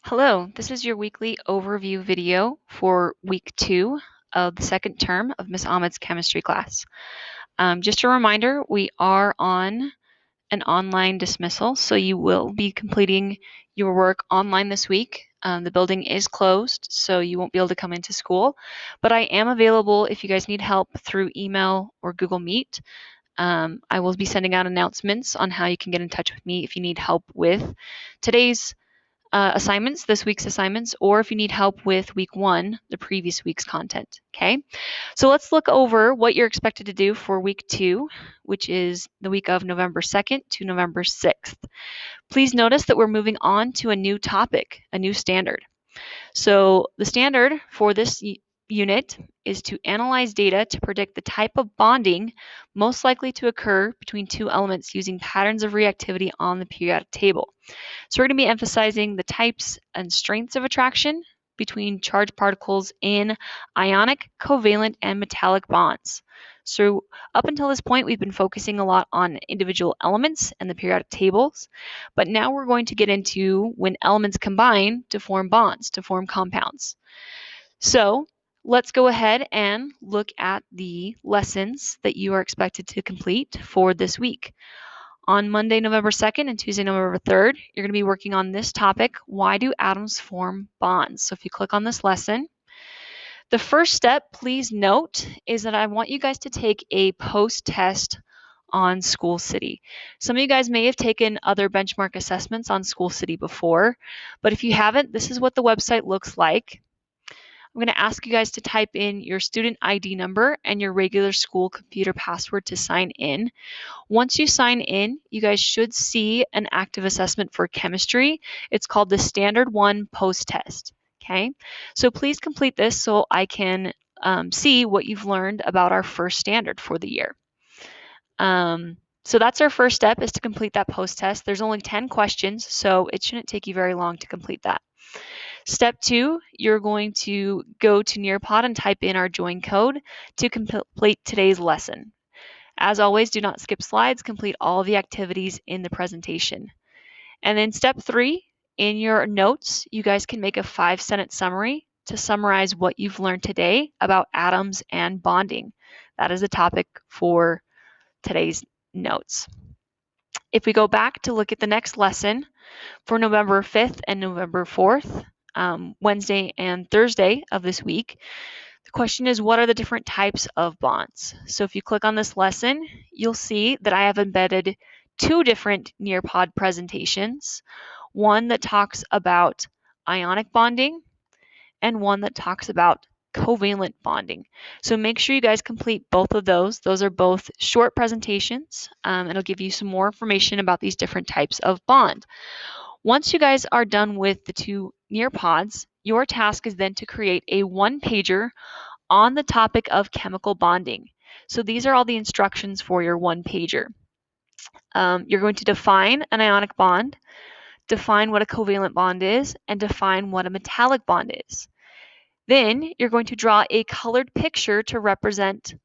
Hello, this is your weekly overview video for week 2 of the second term of Miss Ahmed's chemistry class. Just a reminder, we are on an online dismissal, so you will be completing your work online this week. The building is closed, so you won't be able to come into school, but I am available if you guys need help through email or Google Meet. I will be sending out announcements on how you can get in touch with me if you need help with today's assignments, this week's assignments, or if you need help with week 1, the previous week's content. Okay, so let's look over what you're expected to do for week 2, which is the week of November 2nd to November 6th. Please notice that we're moving on to a new topic, a new standard. So the standard for this unit is to analyze data to predict the type of bonding most likely to occur between two elements using patterns of reactivity on the periodic table. So we're going to be emphasizing the types and strengths of attraction between charged particles in ionic, covalent, and metallic bonds. So up until this point, we've been focusing a lot on individual elements and the periodic tables, but now we're going to get into when elements combine to form bonds, to form compounds. So let's go ahead and look at the lessons that you are expected to complete for this week. On Monday, November 2nd and Tuesday, November 3rd, you're going to be working on this topic, why do atoms form bonds? So if you click on this lesson, the first step, please note, is that I want you guys to take a post-test on School City. Some of you guys may have taken other benchmark assessments on School City before, but if you haven't, this is what the website looks like. I'm going to ask you guys to type in your student ID number and your regular school computer password to sign in. Once you sign in, you guys should see an active assessment for chemistry. It's called the Standard 1 Post-Test. Okay, so please complete this so I can see what you've learned about our first standard for the year. So that's our first step, is to complete that post-test. There's only 10 questions, so it shouldn't take you very long to complete that. Step 2, you're going to go to Nearpod and type in our join code to complete today's lesson. As always, do not skip slides, complete all of the activities in the presentation. And then step 3, in your notes, you guys can make a 5-sentence summary to summarize what you've learned today about atoms and bonding. That is the topic for today's notes. If we go back to look at the next lesson for November 5th and November 4th, Wednesday and Thursday of this week, the question is, what are the different types of bonds? So if you click on this lesson, you'll see that I have embedded 2 different Nearpod presentations, one that talks about ionic bonding and one that talks about covalent bonding. So make sure you guys complete both of those. Those are both short presentations. It'll give you some more information about these different types of bond. Once you guys are done with the 2 Nearpods, your task is then to create a 1-pager on the topic of chemical bonding. So these are all the instructions for your 1-pager. You're going to define an ionic bond, define what a covalent bond is, and define what a metallic bond is. Then you're going to draw a colored picture to represent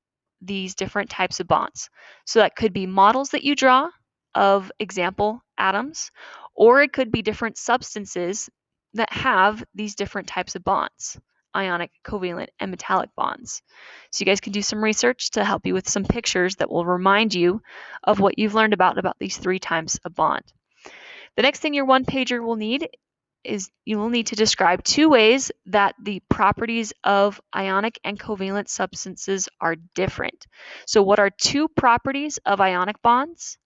these different types of bonds. So that could be models that you draw of example atoms, or it could be different substances that have these different types of bonds, ionic, covalent, and metallic bonds. So you guys can do some research to help you with some pictures that will remind you of what you've learned about these 3 types of bond. The next thing your 1-pager will need is you will need to describe 2 ways that the properties of ionic and covalent substances are different. So what are 2 properties of ionic bonds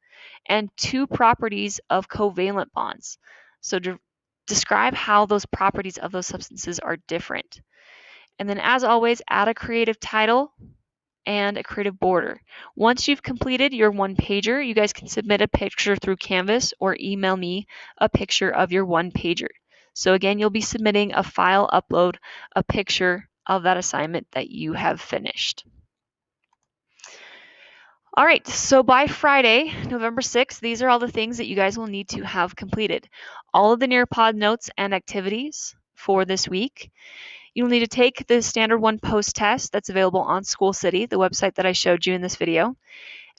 and 2 properties of covalent bonds? So describe how those properties of those substances are different. And then, as always, add a creative title and a creative border. Once you've completed your 1-pager, you guys can submit a picture through Canvas or email me a picture of your 1-pager. So again, you'll be submitting a file upload, a picture of that assignment that you have finished. All right, so by Friday, November 6th, these are all the things that you guys will need to have completed. All of the Nearpod notes and activities for this week. You'll need to take the Standard 1 post-test that's available on School City, the website that I showed you in this video.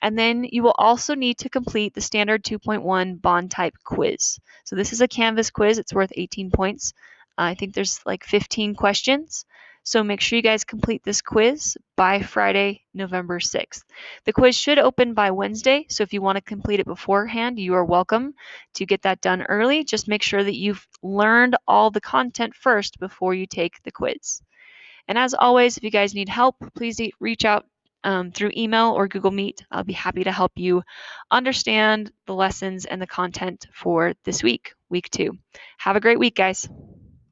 And then you will also need to complete the standard 2.1 bond type quiz. So this is a Canvas quiz. It's worth 18 points. I think there's like 15 questions. So make sure you guys complete this quiz by Friday, November 6th. The quiz should open by Wednesday, so if you want to complete it beforehand, you are welcome to get that done early. Just make sure that you've learned all the content first before you take the quiz. And as always, if you guys need help, please reach out through email or Google Meet. I'll be happy to help you understand the lessons and the content for this week, week 2. Have a great week, guys.